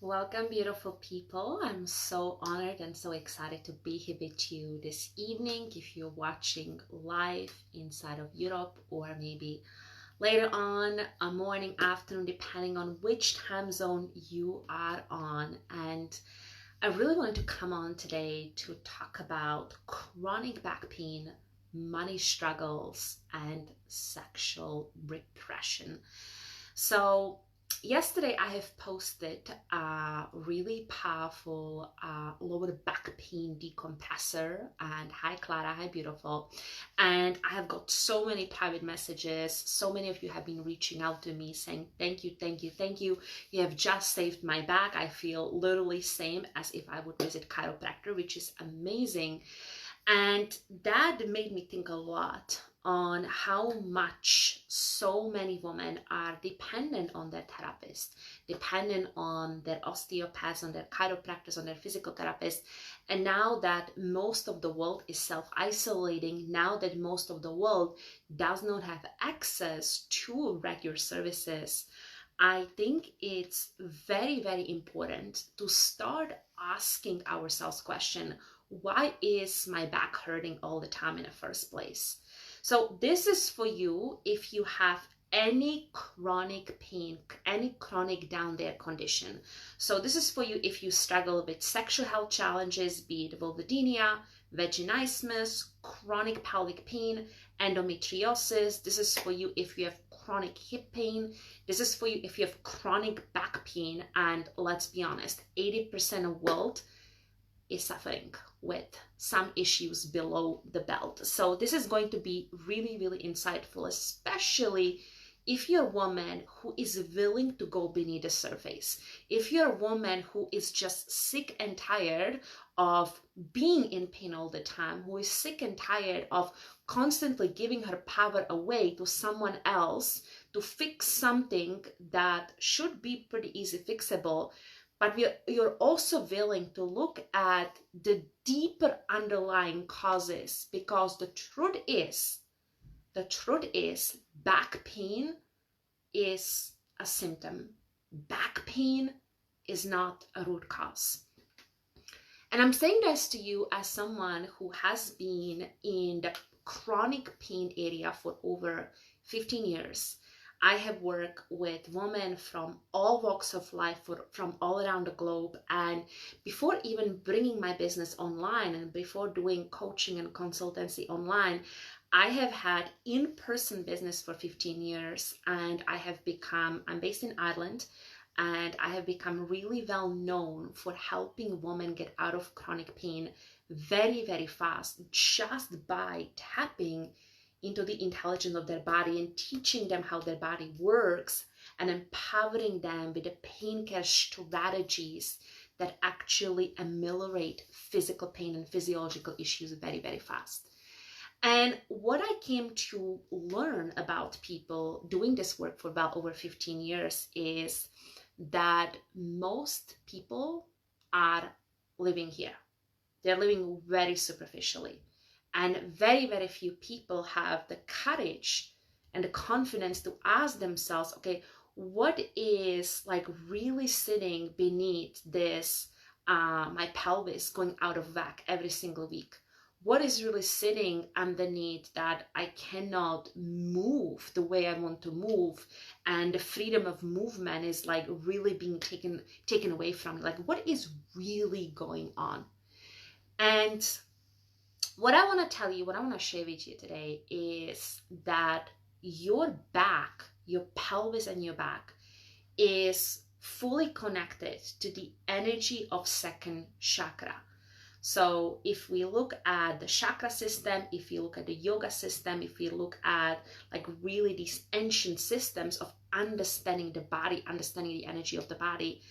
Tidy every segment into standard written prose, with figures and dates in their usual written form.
Welcome, beautiful people. I'm so honored and so excited to be here with you this evening. If you're watching live inside of Europe or maybe later on, a morning, afternoon, depending on which time zone you are on. And I really wanted to come on today to talk about chronic back pain, money struggles, and sexual repression. So yesterday I have posted a really powerful lower back pain decompressor. And hi Clara, hi beautiful. And I have got so many private messages. So many of you have been reaching out to me saying thank you, thank you, thank you. You have just saved my back. I feel literally same as if I would visit chiropractor, which is amazing. And that made me think a lot on how much so many women are dependent on their therapist, dependent on their osteopaths, on their chiropractors, on their physical therapists. And now that most of the world is self-isolating, now that most of the world does not have access to regular services, I think it's very, very important to start asking ourselves question, why is my back hurting all the time in the first place? So this is for you if you have any chronic pain, any chronic down there condition. So this is for you if you struggle with sexual health challenges, be it vulvodynia, vaginismus, chronic pelvic pain, endometriosis. This is for you if you have chronic hip pain. This is for you if you have chronic back pain. And let's be honest, 80% of the world is suffering with some issues below the belt. So this is going to be really, really insightful, especially if you're a woman who is willing to go beneath the surface. If you're a woman who is just sick and tired of being in pain all the time, who is sick and tired of constantly giving her power away to someone else to fix something that should be pretty easy fixable, but you're also willing to look at the deeper underlying causes, because the truth is, back pain is a symptom. Back pain is not a root cause. And I'm saying this to you as someone who has been in the chronic pain area for over 15 years. I have worked with women from all walks of life, from all around the globe. And before even bringing my business online and before doing coaching and consultancy online, I have had in-person business for 15 years. And I'm based in Ireland, and I have become really well known for helping women get out of chronic pain very, very fast, just by tapping into the intelligence of their body and teaching them how their body works and empowering them with the pain care strategies that actually ameliorate physical pain and physiological issues very, very fast. And what I came to learn about people doing this work for about over 15 years is that most people are living here. They're living very superficially. And very, very few people have the courage and the confidence to ask themselves, okay, what is like really sitting beneath this, my pelvis going out of whack every single week? What is really sitting underneath that I cannot move the way I want to move, and the freedom of movement is like really being taken away from me? Like, what is really going on? And what I want to tell you, what I want to share with you today is that your back, your pelvis and your back is fully connected to the energy of second chakra. So if we look at the chakra system, if you look at the yoga system, if we look at like really these ancient systems of understanding the body, understanding the energy of the body,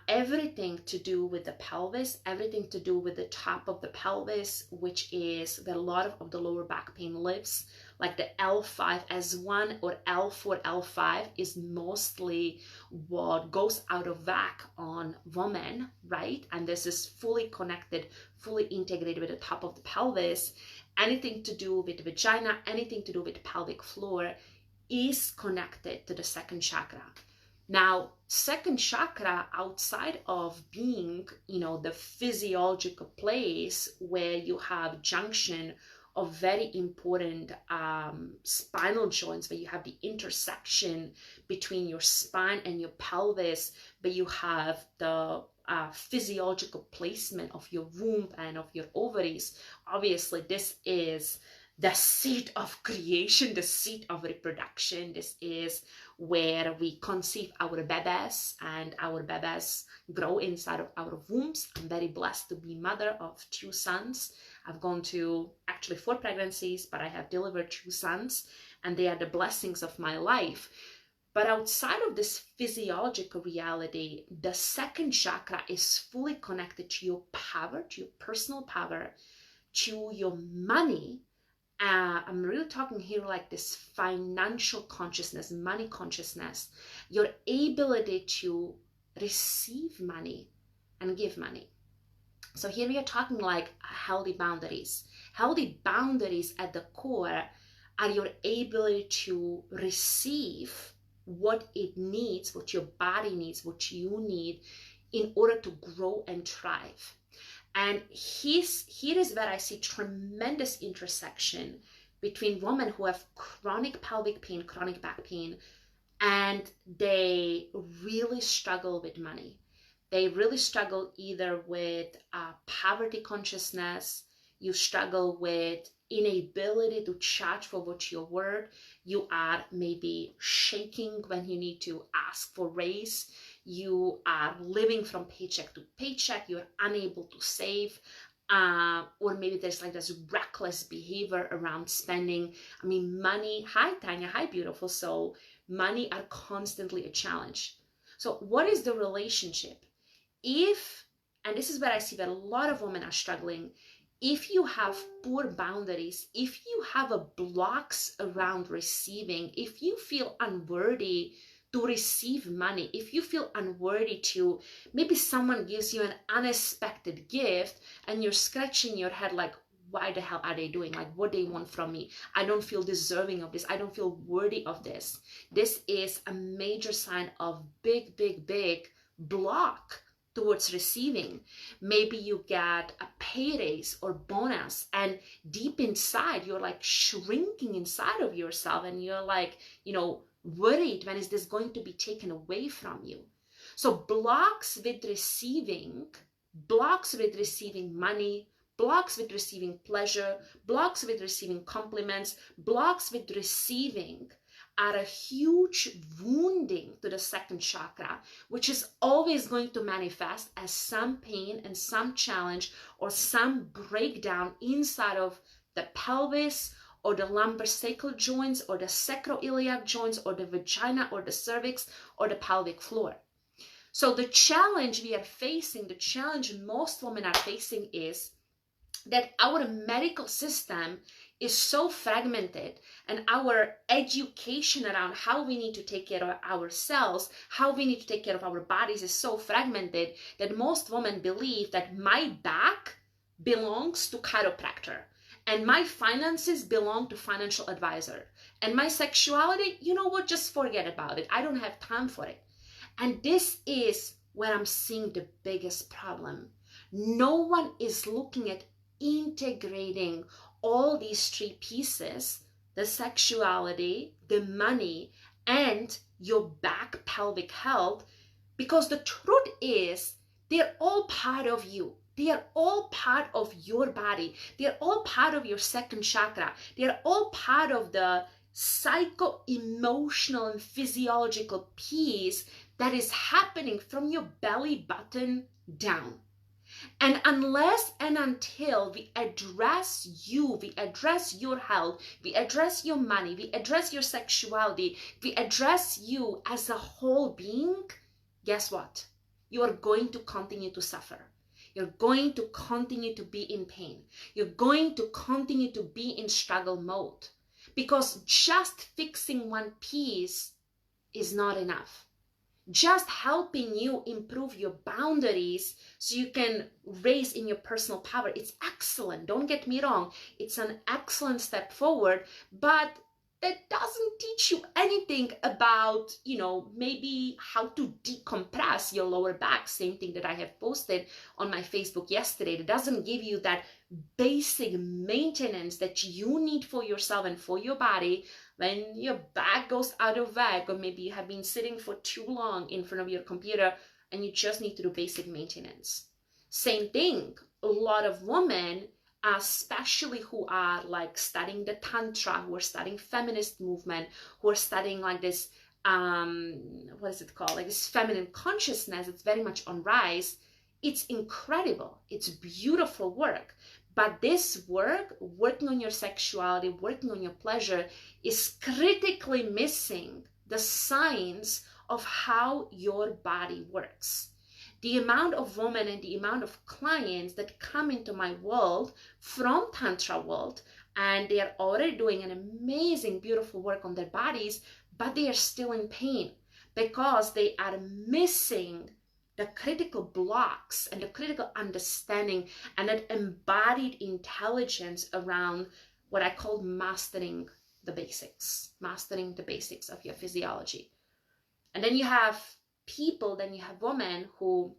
everything to do with the pelvis, everything to do with the top of the pelvis, which is where a lot of the lower back pain lives, like the L5S1 or L4, L5 is mostly what goes out of whack on women, right? And this is fully connected, fully integrated with the top of the pelvis. Anything to do with the vagina, anything to do with the pelvic floor is connected to the second chakra. Now, second chakra, outside of being, the physiological place where you have junction of very important spinal joints, where you have the intersection between your spine and your pelvis, but you have the physiological placement of your womb and of your ovaries. Obviously, this is the seat of creation, the seat of reproduction. This is where we conceive our babies, and our babies grow inside of our wombs. I'm very blessed to be mother of 2 sons. I've gone to actually 4 pregnancies, but I have delivered 2 sons, and they are the blessings of my life. But outside of this physiological reality, the second chakra is fully connected to your power, to your personal power, to your money. I'm really talking here like this financial consciousness, money consciousness, your ability to receive money and give money. So here we are talking like healthy boundaries. Healthy boundaries at the core are your ability to receive what it needs, what your body needs, what you need in order to grow and thrive. And here is where I see tremendous intersection between women who have chronic pelvic pain, chronic back pain, and they really struggle with money. They really struggle either with poverty consciousness. You struggle with inability to charge for what you're worth. You are maybe shaking when you need to ask for raise. You are living from paycheck to paycheck. You're unable to save. Or maybe there's like this reckless behavior around spending. I mean, money, hi Tanya, hi beautiful soul. Money are constantly a challenge. So what is the relationship? And this is where I see that a lot of women are struggling, if you have poor boundaries, if you have a blocks around receiving, if you feel unworthy to receive money, if you feel unworthy to, maybe someone gives you an unexpected gift and you're scratching your head like, why the hell are they doing? Like, what they want from me? I don't feel deserving of this. I don't feel worthy of this. This is a major sign of big, big, big block towards receiving. Maybe you get a pay raise or bonus, and deep inside you're like shrinking inside of yourself, and you're like, worried, when is this going to be taken away from you? So blocks with receiving money, blocks with receiving pleasure, blocks with receiving compliments, blocks with receiving are a huge wounding to the second chakra, which is always going to manifest as some pain and some challenge or some breakdown inside of the pelvis or the lumbar-sacral joints or the sacroiliac joints or the vagina or the cervix or the pelvic floor. So the challenge we are facing, the challenge most women are facing, is that our medical system is so fragmented, and our education around how we need to take care of ourselves, how we need to take care of our bodies is so fragmented that most women believe that my back belongs to chiropractor, and my finances belong to financial advisor, and my sexuality, just forget about it. I don't have time for it. And this is where I'm seeing the biggest problem. No one is looking at integrating all these 3 pieces, the sexuality, the money, and your back pelvic health, because the truth is they're all part of you. They are all part of your body. They're all part of your second chakra. They're all part of the psycho-emotional and physiological piece that is happening from your belly button down. And unless and until we address you, we address your health, we address your money, we address your sexuality, we address you as a whole being, guess what? You are going to continue to suffer. You're going to continue to be in pain. You're going to continue to be in struggle mode, because just fixing one piece is not enough. Just helping you improve your boundaries so you can raise in your personal power, it's excellent. Don't get me wrong. It's an excellent step forward, but that doesn't teach you anything about, maybe how to decompress your lower back. Same thing that I have posted on my Facebook yesterday. That doesn't give you that basic maintenance that you need for yourself and for your body when your back goes out of whack, or maybe you have been sitting for too long in front of your computer and you just need to do basic maintenance. Same thing, a lot of women, especially who are like studying the tantra, who are studying feminist movement, who are studying like this what is it called, like this feminine consciousness, it's very much on rise. It's incredible, it's beautiful work, but this work, working on your sexuality, working on your pleasure, is critically missing the science of how your body works. The amount of women and the amount of clients that come into my world from Tantra world, and they are already doing an amazing, beautiful work on their bodies, but they are still in pain because they are missing the critical blocks and the critical understanding and that embodied intelligence around what I call mastering the basics of your physiology. And then you have women who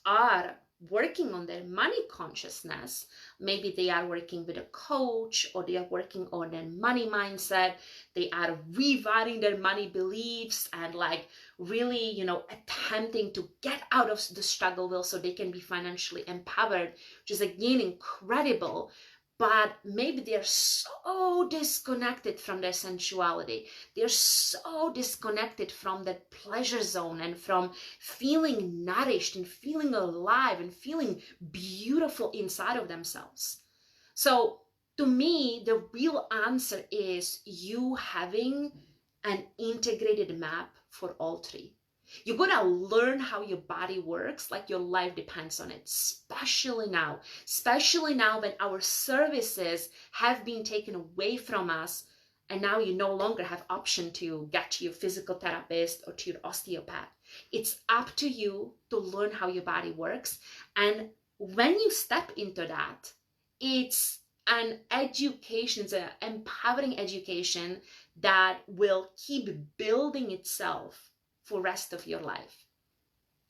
are working on their money consciousness. Maybe they are working with a coach, or they are working on their money mindset. They are rewiring their money beliefs and like really, attempting to get out of the struggle wheel so they can be financially empowered, which is again incredible. But maybe they're so disconnected from their sensuality. They're so disconnected from that pleasure zone and from feeling nourished and feeling alive and feeling beautiful inside of themselves. So to me, the real answer is you having an integrated map for all three. You gotta learn how your body works, like your life depends on it, especially now when our services have been taken away from us, and now you no longer have option to get to your physical therapist or to your osteopath. It's up to you to learn how your body works. And when you step into that, it's an education, it's an empowering education that will keep building itself for rest of your life.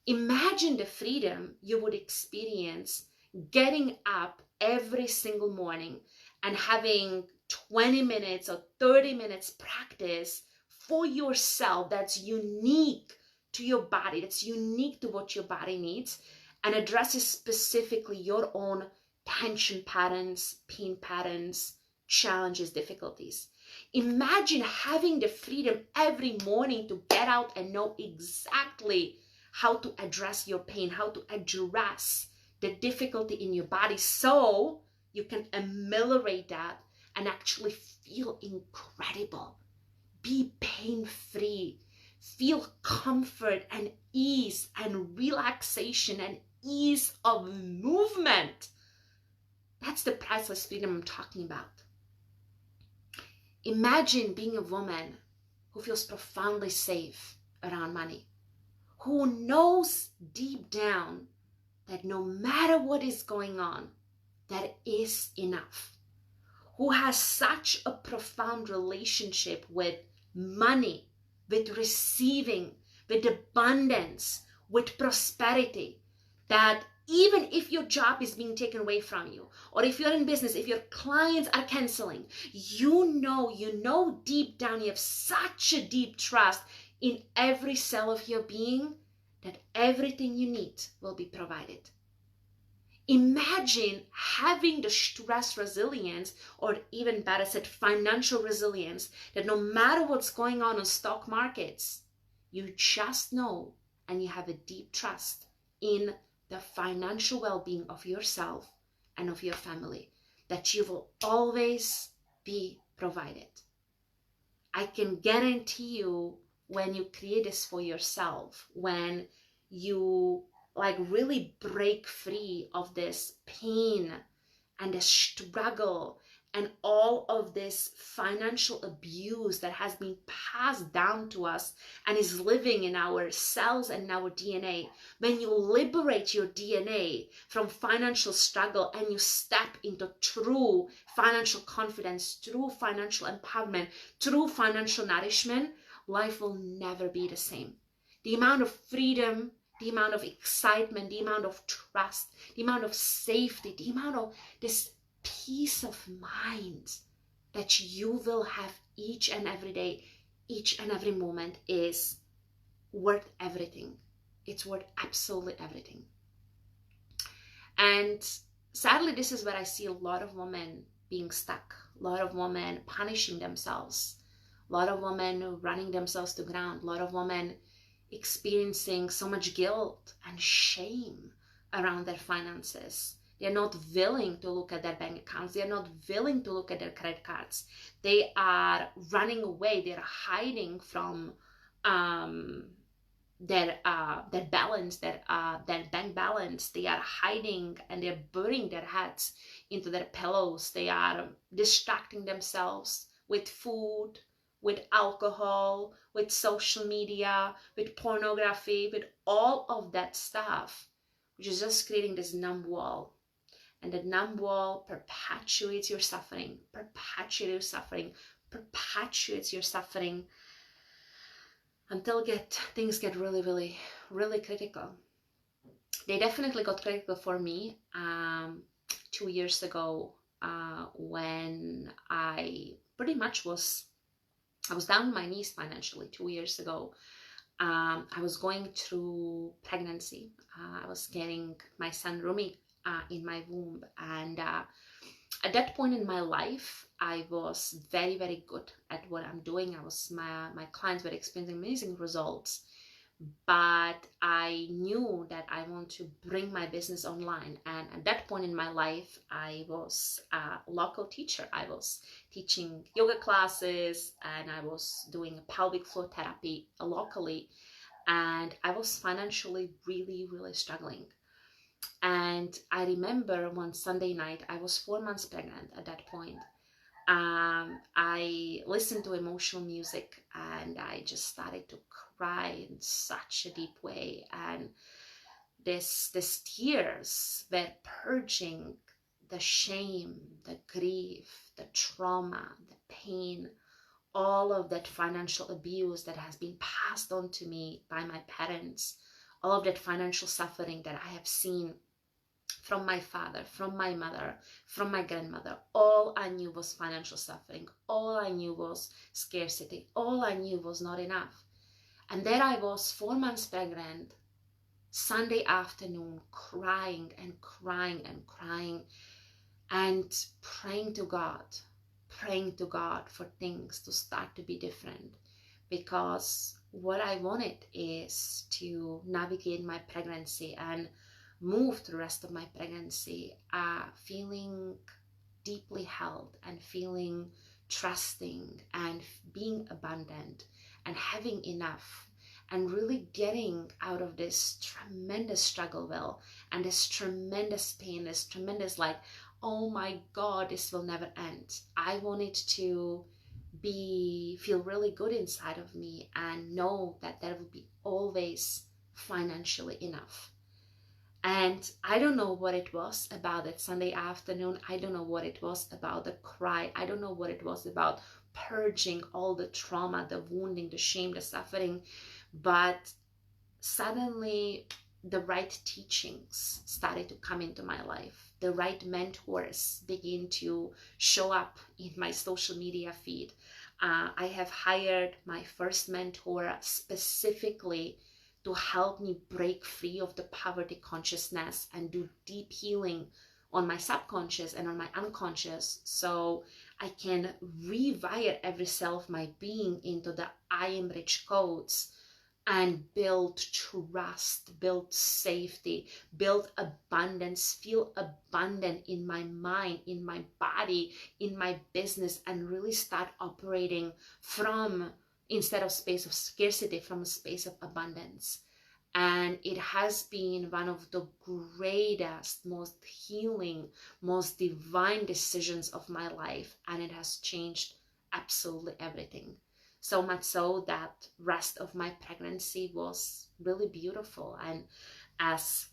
Imagine the freedom you would experience getting up every single morning and having 20 minutes or 30 minutes practice for yourself that's unique to your body, that's unique to what your body needs, and addresses specifically your own tension patterns, pain patterns, challenges, difficulties. Imagine having the freedom every morning to get out and know exactly how to address your pain, how to address the difficulty in your body so you can ameliorate that and actually feel incredible. Be pain-free. Feel comfort and ease and relaxation and ease of movement. That's the priceless freedom I'm talking about. Imagine being a woman who feels profoundly safe around money, who knows deep down that no matter what is going on, that is enough, who has such a profound relationship with money, with receiving, with abundance, with prosperity, that even if your job is being taken away from you, or if you're in business, if your clients are canceling, you know deep down, you have such a deep trust in every cell of your being that everything you need will be provided. Imagine having the stress resilience, or even better said, financial resilience, that no matter what's going on stock markets, you just know and you have a deep trust in the financial well-being of yourself and of your family, that you will always be provided. I can guarantee you, when you create this for yourself, when you really break free of this pain and the struggle and all of this financial abuse that has been passed down to us and is living in our cells and in our DNA, when you liberate your DNA from financial struggle and you step into true financial confidence, true financial empowerment, true financial nourishment, life will never be the same. The amount of freedom, the amount of excitement, the amount of trust, the amount of safety, the amount of this peace of mind that you will have each and every day, each and every moment is worth everything. It's worth absolutely everything. And sadly, this is where I see a lot of women being stuck, a lot of women punishing themselves, a lot of women running themselves to ground, a lot of women experiencing so much guilt and shame around their finances. They're not willing to look at their bank accounts. They're not willing to look at their credit cards. They are running away. They're hiding from their balance, their bank balance. They are hiding and they're burying their heads into their pillows. They are distracting themselves with food, with alcohol, with social media, with pornography, with all of that stuff, which is just creating this numb wall. And the numb wall perpetuates your suffering, perpetuates your suffering until things get really, really, really critical. They definitely got critical for me 2 years ago when I pretty much was down on my knees financially 2 years ago. I was going through pregnancy. I was getting my son Rumi in my womb, and at that point in my life, I was very, very good at what I'm doing. My clients were experiencing amazing results, but I knew that I want to bring my business online. And at that point in my life, I was a local teacher. I was teaching yoga classes and I was doing pelvic floor therapy locally. And I was financially really, really struggling. And I remember one Sunday night, I was 4 months pregnant at that point. I listened to emotional music and I just started to cry in such a deep way. And this tears were purging the shame, the grief, the trauma, the pain, all of that financial abuse that has been passed on to me by my parents, all of that financial suffering that I have seen from my father, from my mother, from my grandmother. All I knew was financial suffering. All I knew was scarcity. All I knew was not enough. And there I was, 4 months pregnant, Sunday afternoon, crying and crying and crying and praying to God for things to start to be different. Because what I wanted is to navigate my pregnancy and move through the rest of my pregnancy feeling deeply held and feeling trusting and being abundant and having enough and really getting out of this tremendous struggle well and this tremendous pain, this tremendous like, oh my God, this will never end. I wanted to feel really good inside of me and know that there will be always financially enough. And I don't know what it was about that Sunday afternoon. I don't know what it was about the cry. I don't know what it was about purging all the trauma, the wounding, the shame, the suffering. But suddenly the right teachings started to come into my life. The right mentors begin to show up in my social media feed. I have hired my first mentor specifically to help me break free of the poverty consciousness and do deep healing on my subconscious and on my unconscious, so I can rewire every cell of my being into the I am rich codes and build trust, build safety, build abundance, feel abundant in my mind, in my body, in my business, and really start operating from, instead of space of scarcity, from a space of abundance. And it has been one of the greatest, most healing, most divine decisions of my life. And it has changed absolutely everything. So much so that rest of my pregnancy was really beautiful. And as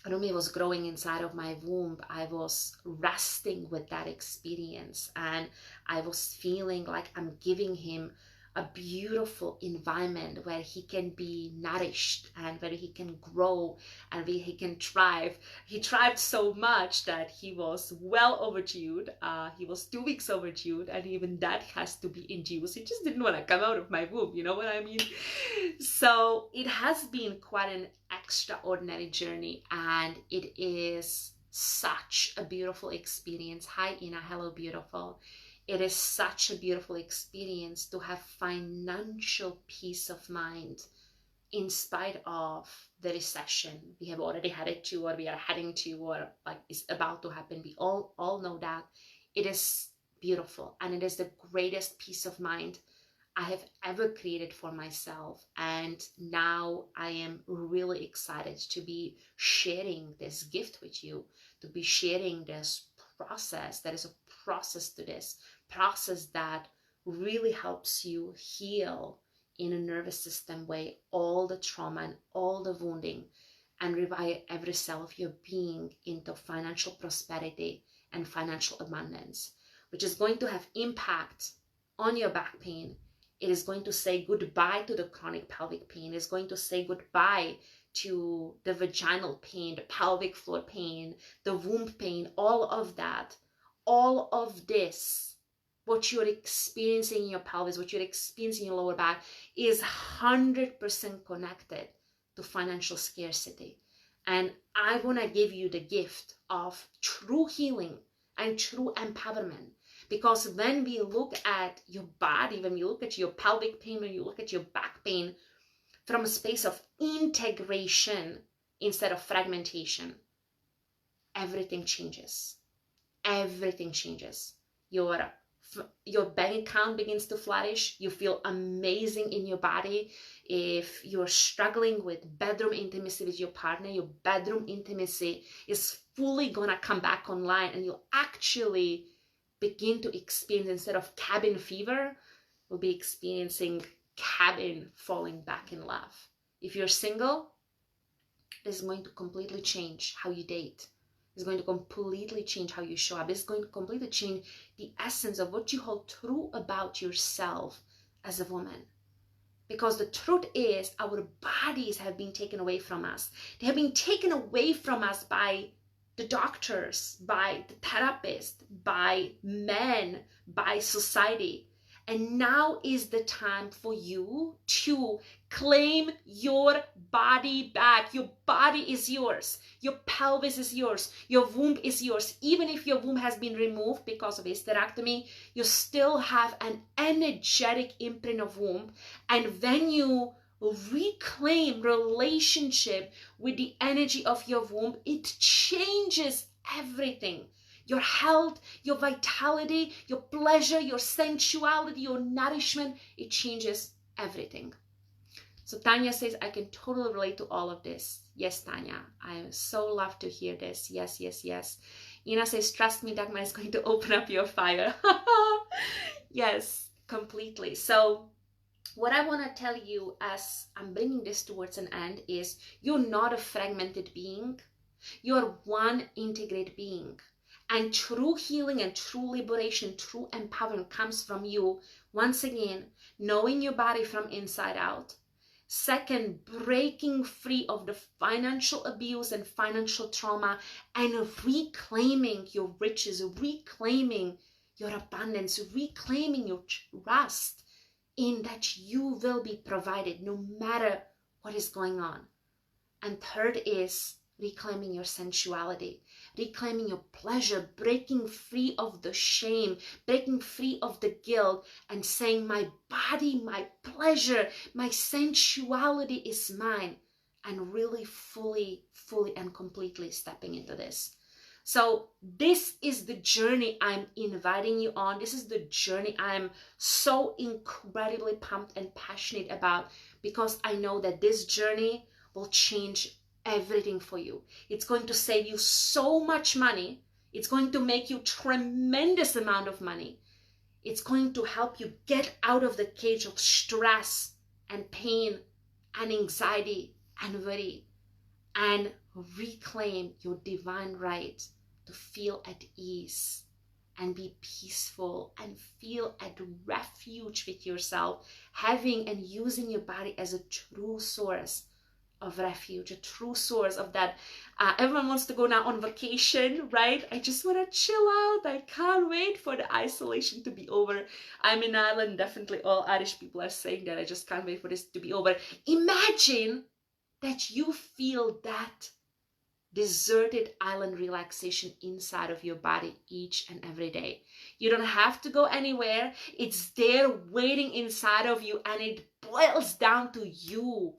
Rumi was growing inside of my womb, I was resting with that experience, and I was feeling like I'm giving him a beautiful environment where he can be nourished and where he can grow and where he can thrive. He thrived so much that he was well overdue. He was 2 weeks overdue, and even that has to be induced. He just didn't want to come out of my womb, you know what I mean? So it has been quite an extraordinary journey, and it is such a beautiful experience. Hi Ina, hello beautiful. It is such a beautiful experience to have financial peace of mind in spite of the recession we have already had it to, or we are heading to, or like is about to happen. We all know that. It is beautiful, and it is the greatest peace of mind I have ever created for myself. And now I am really excited to be sharing this gift with you, to be sharing this process. There is a process to this process that really helps you heal in a nervous system way all the trauma and all the wounding, and rewire every cell of your being into financial prosperity and financial abundance, which is going to have impact on your back pain. It is going to say goodbye to the chronic pelvic pain. It's going to say goodbye to the vaginal pain, the pelvic floor pain, the womb pain, all of that. All of this, what you're experiencing in your pelvis, what you're experiencing in your lower back, is 100% connected to financial scarcity. And I want to give you the gift of true healing and true empowerment. Because when we look at your body, when we look at your pelvic pain, when you look at your back pain from a space of integration instead of fragmentation, everything changes. Everything changes. Your bank account begins to flourish. You feel amazing in your body. If you're struggling with bedroom intimacy with your partner, your bedroom intimacy is fully gonna come back online, and you'll actually begin to experience, instead of cabin fever, we'll be experiencing cabin falling back in love. If you're single, this is going to completely change how you date. It's going to completely change how you show up. It's going to completely change the essence of what you hold true about yourself as a woman. Because the truth is, our bodies have been taken away from us. They have been taken away from us by the doctors, by the therapist, by men, by society. And now is the time for you to claim your body back. Your body is yours. Your pelvis is yours. Your womb is yours. Even if your womb has been removed because of hysterectomy, you still have an energetic imprint of womb. And when you reclaim relationship with the energy of your womb, it changes everything. Your health, your vitality, your pleasure, your sensuality, your nourishment, it changes everything. So Tanya says, I can totally relate to all of this. Yes, Tanya, I so love to hear this. Yes, yes, yes. Ina says, trust me, Dagmar is going to open up your fire. Yes, completely. So what I want to tell you as I'm bringing this towards an end is, you're not a fragmented being. You're one integrated being. And true healing and true liberation, true empowerment comes from you, once again, knowing your body from inside out. Second, breaking free of the financial abuse and financial trauma, and reclaiming your riches, reclaiming your abundance, reclaiming your trust in that you will be provided no matter what is going on. And third is reclaiming your sensuality, reclaiming your pleasure, breaking free of the shame, breaking free of the guilt, and saying, my body, my pleasure, my sensuality is mine, and really fully and completely stepping into this. So this is the journey I'm inviting you on. This is the journey I'm so incredibly pumped and passionate about, because I know that this journey will change everything for you. It's going to save you so much money. It's going to make you tremendous amount of money. It's going to help you get out of the cage of stress and pain and anxiety and worry, and reclaim your divine right to feel at ease and be peaceful and feel at refuge with yourself, having and using your body as a true source of refuge, a true source of that. Everyone wants to go now on vacation, right? I just want to chill out. I can't wait for the isolation to be over. I'm in Ireland. Definitely all Irish people are saying that. I just can't wait for this to be over. Imagine that you feel that deserted island relaxation inside of your body each and every day. You don't have to go anywhere. It's there waiting inside of you, and it boils down to you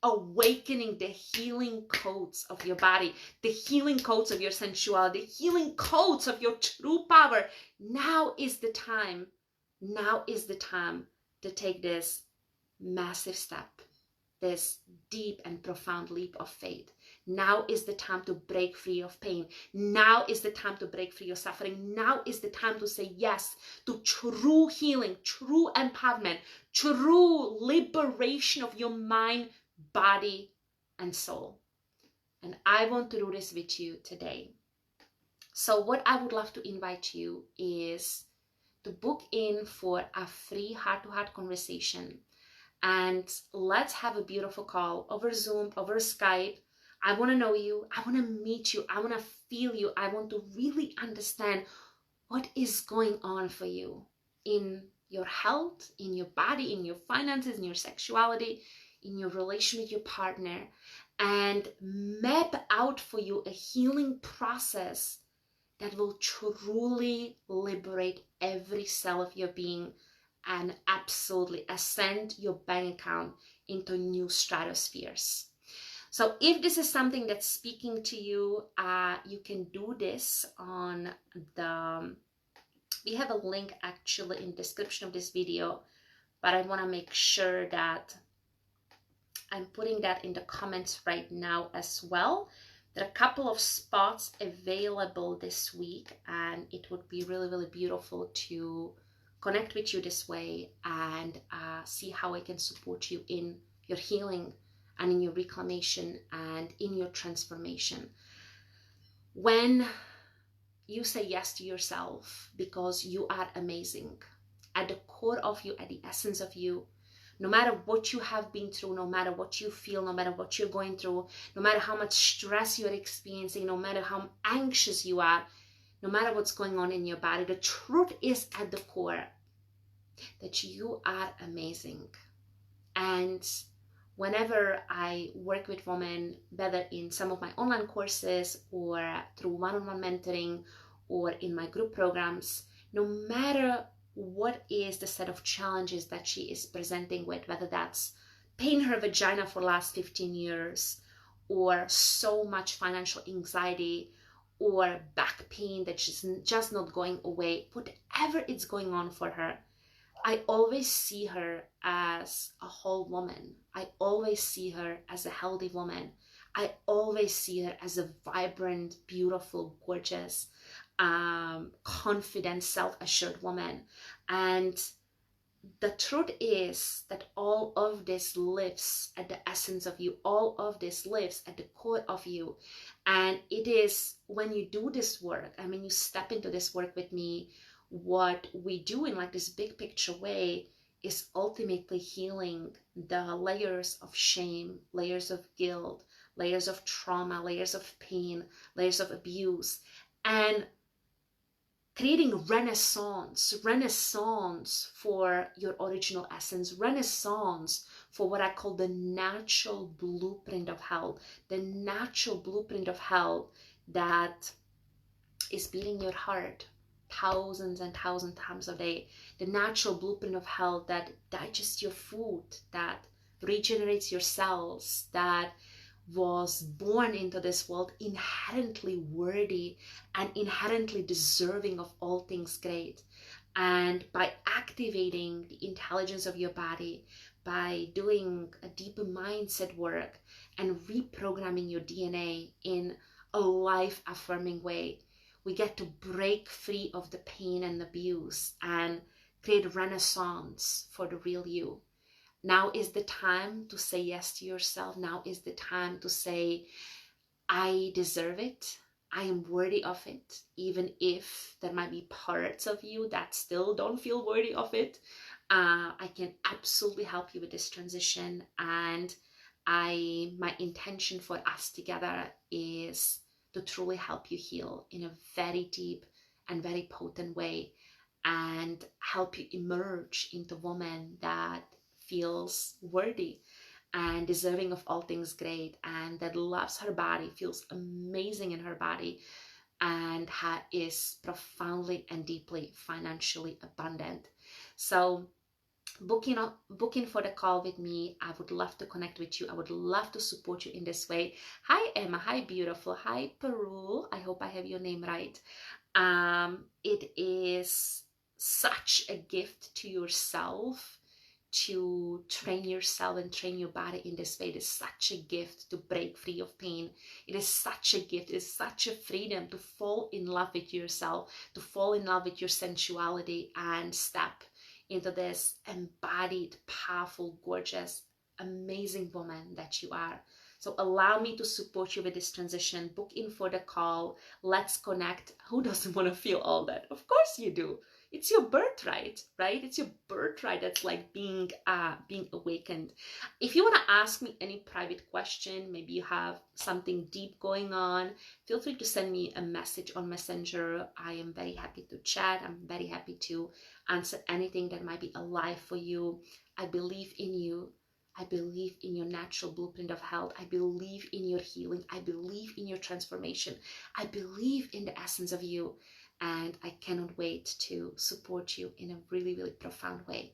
awakening the healing codes of your body, the healing codes of your sensuality, the healing codes of your true power. Now is the time. Now is the time to take this massive step, this deep and profound leap of faith. Now is the time to break free of pain. Now is the time to break free of suffering. Now is the time to say yes to true healing, true empowerment, true liberation of your mind, body, and soul. And I want to do this with you today. So what I would love to invite you is to book in for a free heart-to-heart conversation. And let's have a beautiful call over Zoom, over Skype. I want to know you. I want to meet you. I want to feel you. I want to really understand what is going on for you in your health, in your body, in your finances, in your sexuality, in your relation with your partner, and map out for you a healing process that will truly liberate every cell of your being and absolutely ascend your bank account into new stratospheres. So if this is something that's speaking to you, you can do this on we have a link actually in the description of this video, but I want to make sure that I'm putting that in the comments right now as well. There are a couple of spots available this week, and it would be really, really beautiful to connect with you this way and see how I can support you in your healing and in your reclamation and in your transformation. When you say yes to yourself because you are amazing, at the core of you, at the essence of you, no matter what you have been through, no matter what you feel, no matter what you're going through, no matter how much stress you're experiencing, no matter how anxious you are, no matter what's going on in your body, the truth is at the core that you are amazing. And whenever I work with women, whether in some of my online courses or through one-on-one mentoring or in my group programs, no matter what is the set of challenges that she is presenting with, whether that's pain in her vagina for the last 15 years, or so much financial anxiety, or back pain that's just not going away, whatever it's going on for her, I always see her as a whole woman. I always see her as a healthy woman. I always see her as a vibrant, beautiful, gorgeous, confident, self-assured woman. And the truth is that all of this lives at the essence of you. All of this lives at the core of you. And it is when you do this work, and when you step into this work with me, what we do in like this big picture way is ultimately healing the layers of shame, layers of guilt, layers of trauma, layers of pain, layers of abuse, and creating renaissance for your original essence, renaissance for what I call the natural blueprint of health, the natural blueprint of health that is beating your heart thousands and thousands of times a day, the natural blueprint of health that digests your food, that regenerates your cells, that was born into this world inherently worthy and inherently deserving of all things great. And by activating the intelligence of your body, by doing a deeper mindset work and reprogramming your DNA in a life-affirming way, we get to break free of the pain and abuse and create renaissance for the real you. Now is the time to say yes to yourself. Now is the time to say, I deserve it. I am worthy of it, even if there might be parts of you that still don't feel worthy of it. I can absolutely help you with this transition, and my intention for us together is to truly help you heal in a very deep and very potent way, and help you emerge into a woman that feels worthy and deserving of all things great, and that loves her body, feels amazing in her body, and is profoundly and deeply financially abundant. So booking for the call with me, I would love to connect with you. I would love to support you in this way. Hi Emma, hi beautiful, hi Perul, I hope I have your name right. It is such a gift to yourself to train yourself and train your body in this way. It is such a gift to break free of pain. It is such a gift. It is such a freedom to fall in love with yourself, to fall in love with your sensuality, and step into this embodied, powerful, gorgeous, amazing woman that you are. So allow me to support you with this transition. Book in for the call. Let's connect. Who doesn't want to feel all that? Of course you do. It's your birthright, right? It's your birthright that's like being awakened. If you want to ask me any private question, maybe you have something deep going on, feel free to send me a message on Messenger. I am very happy to chat. I'm very happy to answer anything that might be alive for you. I believe in you. I believe in your natural blueprint of health. I believe in your healing. I believe in your transformation. I believe in the essence of you. And I cannot wait to support you in a really, really profound way.